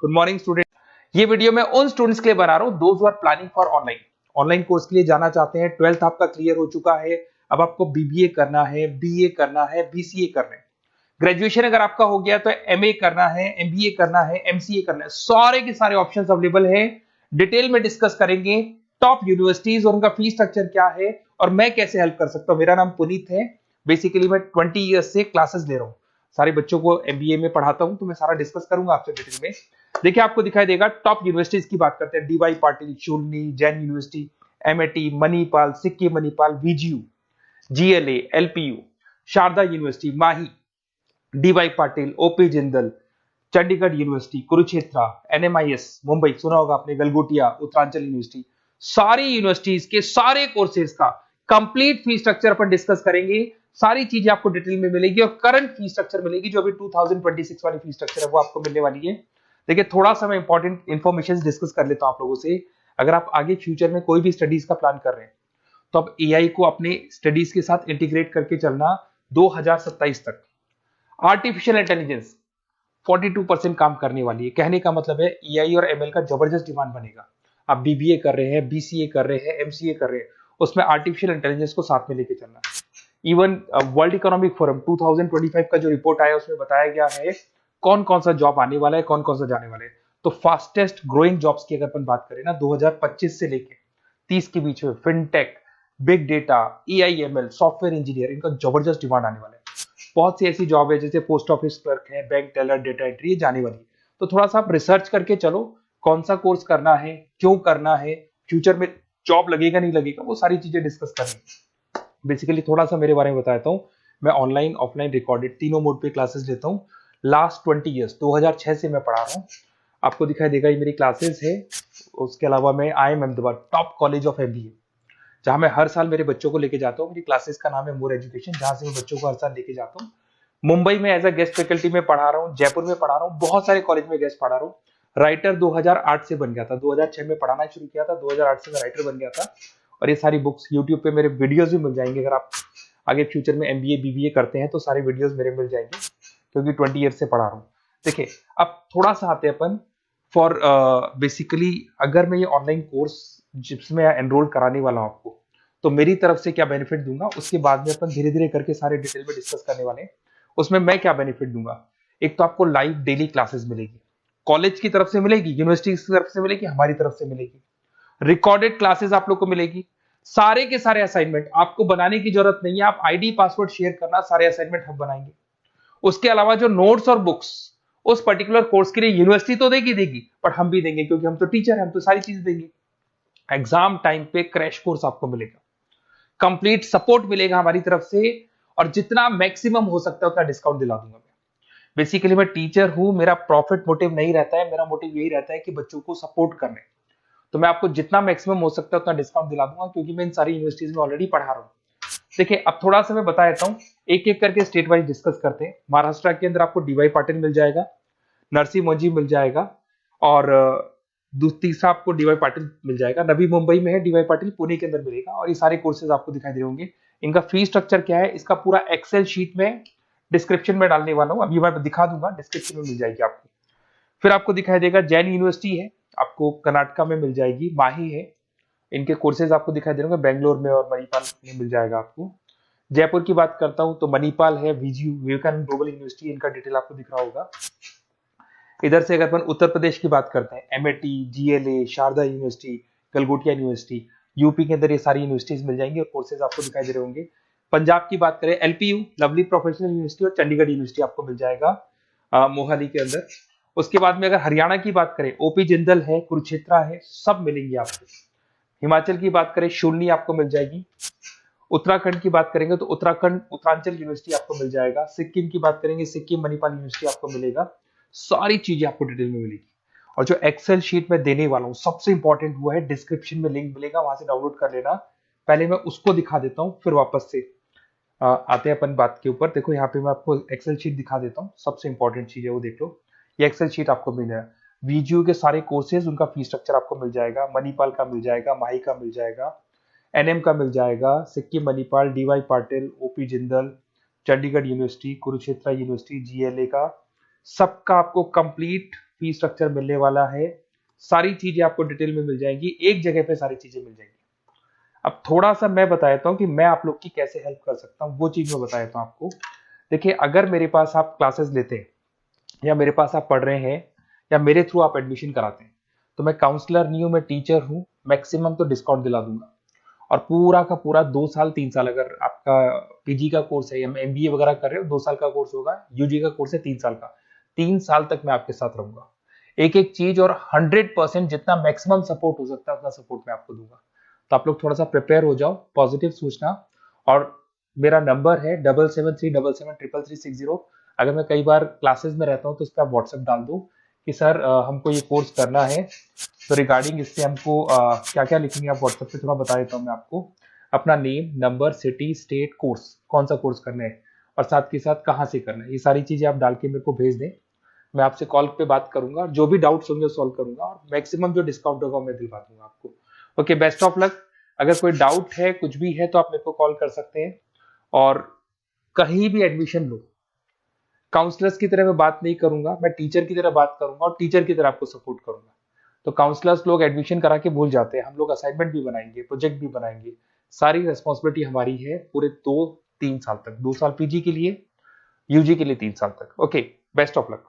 Good morning student. ये video मैं उन स्टूडेंट्स के लिए बना रहा हूं those who are planning for online course के लिए जाना चाहते हैं। 12th आपका क्लियर हो चुका है, अब आपको बीबीए करना है, बीए करना है, बीसीए करना है। ग्रेजुएशन अगर आपका हो गया तो एमए करना है, एमबीए करना है, एमसीए करना है। सारे के सारे ऑप्शंस अवेलेबल हैं। डिटेल में डिस्कस करेंगे टॉप यूनिवर्सिटीज और उनका फीस स्ट्रक्चर क्या है और मैं कैसे हेल्प कर सकता हूं। मेरा नाम पुनीत है। बेसिकली मैं 20 ईयर्स से क्लासेस ले रहा हूं, सारे बच्चों को एमबीए में पढ़ाता हूं, तो मैं सारा डिस्कस करूंगा आपसे डिटेल में। देखिए आपको दिखाई देगा टॉप यूनिवर्सिटीज की बात करते हैं। DY Patil, Shoolini, Jain university, MIT, Manipal, Sikkim Manipal, VGU, GLA, LPU, Sharda university, MAHE, DY Patil, OP Jindal, Chandigarh university, Kurukshetra, NMIS Mumbai, सुना होगा आपने, गलगोटिया, उत्तरांचल यूनिवर्सिटी। सारी यूनिवर्सिटीज के सारे कोर्सेज का कंप्लीट फीस स्ट्रक्चर अपन डिस्कस करेंगे। सारी चीजें आपको डिटेल में मिलेगी और करंट फीस स्ट्रक्चर मिलेगी, जो अभी 2026 वाली फीस स्ट्रक्चर है वो आपको मिलने वाली है। देखिए थोड़ा सा मैं इंपॉर्टेंट इंफॉर्मेशन डिस्कस कर लेता हूं आप लोगों से। अगर आप आगे फ्यूचर में कोई भी स्टडीज का प्लान कर रहे हैं तो आप एआई को अपने स्टडीज के साथ इंटीग्रेट करके चलना। 2027 तक आर्टिफिशियल इंटेलिजेंस 42% काम करने वाली है। कहने का मतलब है एआई और एमएल का जबरदस्त डिमांड बनेगा। आप बीबीए कर रहे हैं, बीसीए कर रहे हैं, एमसीए कर रहे हैं, उसमें आर्टिफिशियल इंटेलिजेंस को साथ में लेके चलना। इवन वर्ल्ड इकोनॉमिक फोरम 2025 का जो रिपोर्ट आया उसमें बताया गया है कौन कौन सा जॉब आने वाला है, कौन कौन सा जाने वाला है। तो फास्टेस्ट ग्रोइंग जॉब्स की अगर अपन बात करें ना 2025 से लेके 30 के बीच में fintech, big data, AIML, software engineer, इनका जबरदस्त डिमांड आने वाला है। बहुत सी ऐसी जॉब है जैसे पोस्ट ऑफिस क्लर्क है, बैंक टेलर, डेटा एंट्री, ये जाने वाली है। तो थोड़ा सा आप रिसर्च करके चलो कौन सा कोर्स करना है, क्यों करना है, फ्यूचर में जॉब लगेगा नहीं लगेगा, वो सारी चीजें डिस्कस करेंगे। बेसिकली थोड़ा सा मेरे बारे में बताता हूँ। मैं ऑनलाइन, ऑफलाइन, रिकॉर्डेड तीनों मोड पे क्लासेस लेता हूँ। लास्ट 20 ईयर्स 2006 से मैं पढ़ा रहा हूँ। आपको दिखाई देगा ये मेरी क्लासेस है। उसके अलावा मैं IIM Ahmedabad top college of MBA, जहां मैं हर साल मेरे बच्चों को लेके जाता हूँ। मेरी क्लासेस का नाम है मोर एजुकेशन, जहां से मैं बच्चों को हर साल लेके जाता हूँ। मुंबई में एज अ गेस्ट फैकल्टी में पढ़ा रहा हूँ, जयपुर में पढ़ा रहा हूँ, बहुत सारे कॉलेज में गेस्ट पढ़ा रहा हूँ। राइटर 2008 से बन गया था, 2006 में पढ़ाना शुरू किया था, 2008 से मैं राइटर बन गया था। और ये सारी बुक्स यूट्यूब पे मेरे वीडियोस भी मिल जाएंगे। अगर आप आगे फ्यूचर में एमबीए बीबीए करते हैं तो सारे वीडियोस मेरे मिल जाएंगे, क्योंकि 20 ईयर से पढ़ा रहा हूँ। देखिए अब थोड़ा सा आते हैं अपन फॉर बेसिकली अगर मैं ये ऑनलाइन कोर्स जिसमें एनरोल कराने वाला हूँ आपको, तो मेरी तरफ से क्या बेनिफिट दूंगा उसके बाद में अपन धीरे धीरे करके सारे डिटेल में डिस्कस करने वाले हैं। उसमें मैं क्या बेनिफिट दूंगा, एक तो आपको लाइव डेली क्लासेस मिलेगी, कॉलेज की तरफ से मिलेगी, यूनिवर्सिटी की तरफ से मिलेगी, हमारी तरफ से मिलेगी। रिकॉर्डेड क्लासेस आप लोग को मिलेगी। सारे के सारे असाइनमेंट आपको बनाने की जरूरत नहीं है, आप आईडी पासवर्ड शेयर करना, सारे असाइनमेंट हम बनाएंगे। उसके अलावा जो नोट्स और बुक्स उस पर्टिकुलर कोर्स के लिए यूनिवर्सिटी तो देगी, बट हम भी देंगे, क्योंकि हम तो टीचर हैं, हम तो सारी चीज देंगे। एग्जाम टाइम पे क्रैश कोर्स आपको मिलेगा, कंप्लीट सपोर्ट मिलेगा हमारी तरफ से, और जितना मैक्सिमम हो सकता है उतना डिस्काउंट दिला दूंगा मैं। बेसिकली मैं टीचर हूं, मेरा प्रॉफिट मोटिव नहीं रहता है, मेरा मोटिव यही रहता है कि बच्चों को सपोर्ट करने। तो मैं आपको जितना मैक्सिमम हो सकता है उतना डिस्काउंट दिला दूंगा, क्योंकि मैं इन सारी यूनिवर्सिटीज में ऑलरेडी पढ़ा रहा हूँ। देखिए अब थोड़ा सा मैं बता देता हूँ, एक एक करके स्टेट वाइज डिस्कस करते हैं। महाराष्ट्र के अंदर आपको डीवाई पाटिल मिल जाएगा, नरसी मोंजी मिल जाएगा, और तीसरा आपको डीवाई पाटिल मिल जाएगा। नवी मुंबई में है डीवाई पाटिल, पुणे के अंदर मिलेगा। और ये सारे कोर्सेज आपको दिखाई दे रहे होंगे। इनका फीस स्ट्रक्चर क्या है, इसका पूरा एक्सेल शीट में डिस्क्रिप्शन में डालने वाला हूँ, अभी मैं दिखा दूंगा, डिस्क्रिप्शन में मिल जाएगी आपको। फिर आपको दिखाई देगा जैन यूनिवर्सिटी है, आपको कर्नाटका में मिल जाएगी, माही है, इनके कोर्सेज आपको दिखाई दे रहे होंगे, बेंगलोर में और मणिपाल में मिल जाएगा आपको। जयपुर की बात करता हूं तो मणिपाल है, वीजीयू, विवेकानंद ग्लोबल यूनिवर्सिटी, इनका डिटेल आपको दिख रहा होगा। इधर से अगर अपन उत्तर प्रदेश की बात करते हैं, MIT, GLA, Sharda university, Galgotia university, UP के अंदर ये सारी यूनिवर्सिटीज मिल जाएंगी और कोर्सेज आपको दिखाई दे रहे होंगे। पंजाब की बात करें, एलपीयू, लवली प्रोफेशनल यूनिवर्सिटी, और चंडीगढ़ यूनिवर्सिटी आपको मिल जाएगा मोहाली के अंदर। उसके बाद में अगर हरियाणा की बात करें, ओपी जिंदल है, कुरुक्षेत्र है, सब मिलेंगे आपको। हिमाचल की बात करें, शूलनी आपको मिल जाएगी। उत्तराखंड की बात करेंगे तो उत्तराखंड उत्तरांचल यूनिवर्सिटी आपको मिल जाएगा। सिक्किम की बात करेंगे, सिक्किम मणिपाल यूनिवर्सिटी आपको मिलेगा। सारी चीजें आपको डिटेल में मिलेगी। और जो एक्सेल शीट में देने वाला हूँ सबसे इंपॉर्टेंट हुआ है, डिस्क्रिप्शन में लिंक मिलेगा, वहां से डाउनलोड कर लेना। पहले मैं उसको दिखा देता हूँ, फिर वापस से आते हैं अपन बात के ऊपर। देखो यहाँ पे मैं आपको एक्सेल शीट दिखा देता हूँ, सबसे इंपॉर्टेंट चीज है वो देख लो। ये एक्सेल शीट आपको मिल जाएगा। वीजीयू के सारे कोर्सेज, उनका फीस स्ट्रक्चर आपको मिल जाएगा। मणिपाल का मिल जाएगा, माही का मिल जाएगा, एनएम का मिल जाएगा, Sikkim Manipal, DY Patil, OP Jindal, Chandigarh university, Kurukshetra university, GLA का, सबका आपको कंप्लीट फी स्ट्रक्चर मिलने वाला है, सारी चीजें आपको डिटेल में मिल जाएंगी, एक जगह पे सारी चीजें मिल जाएंगी। अब थोड़ा सा मैं बता देता हूँ कि मैं आप लोग की कैसे हेल्प कर सकता हूँ, वो चीज मैं बता देता हूँ आपको। देखिए, अगर मेरे पास आप क्लासेस लेते हैं या मेरे पास आप पढ़ रहे हैं या मेरे थ्रू आप एडमिशन कराते हैं, तो मैं काउंसलर नहीं हूँ, मैं टीचर हूँ, मैक्सिमम तो डिस्काउंट दिला दूंगा। और पूरा का पूरा 2 साल 3 साल, अगर आपका पीजी का कोर्स है या एमबीए वगैरह कर रहे हो, 2 साल का कोर्स होगा, यूजी का कोर्स है 3 साल का, 3 साल तक मैं आपके साथ रहूंगा। एक एक चीज और 100% जितना मैक्सिमम सपोर्ट हो सकता है उतना सपोर्ट मैं आपको दूंगा। तो आप लोग थोड़ा सा प्रिपेयर हो जाओ, पॉजिटिव सोचना। और मेरा नंबर है 7737733360। अगर मैं कई बार क्लासेस में रहता हूँ तो उस पर आप व्हाट्सएप डाल दो कि सर हमको ये कोर्स करना है, तो रिगार्डिंग इससे हमको क्या क्या लिखेंगे आप व्हाट्सएप पे थोड़ा बता देता हूँ मैं आपको। अपना name, number, city, state, course, कौन सा कोर्स करना है और साथ के साथ कहाँ से करना है, ये सारी चीजें आप डाल के मेरे को भेज दें। मैं आपसे कॉल पे बात करूंगा, जो भी डाउट्स होंगे सॉल्व करूंगा और मैक्सिमम जो डिस्काउंट होगा मैं दिलवा दूंगा आपको। Okay, best of luck. अगर कोई डाउट है, कुछ भी है, तो आप मेरे को कॉल कर सकते हैं। और कहीं भी एडमिशन लो, काउंसलर्स की तरह मैं बात नहीं करूंगा, मैं टीचर की तरह बात करूंगा और टीचर की तरह आपको सपोर्ट करूंगा। तो काउंसलर्स लोग एडमिशन करा के भूल जाते हैं, हम लोग असाइनमेंट भी बनाएंगे, प्रोजेक्ट भी बनाएंगे, सारी रेस्पॉन्सिबिलिटी हमारी है पूरे 2-3 साल तक, 2 साल पीजी के लिए, यूजी के लिए 3 साल तक। Okay, best of luck.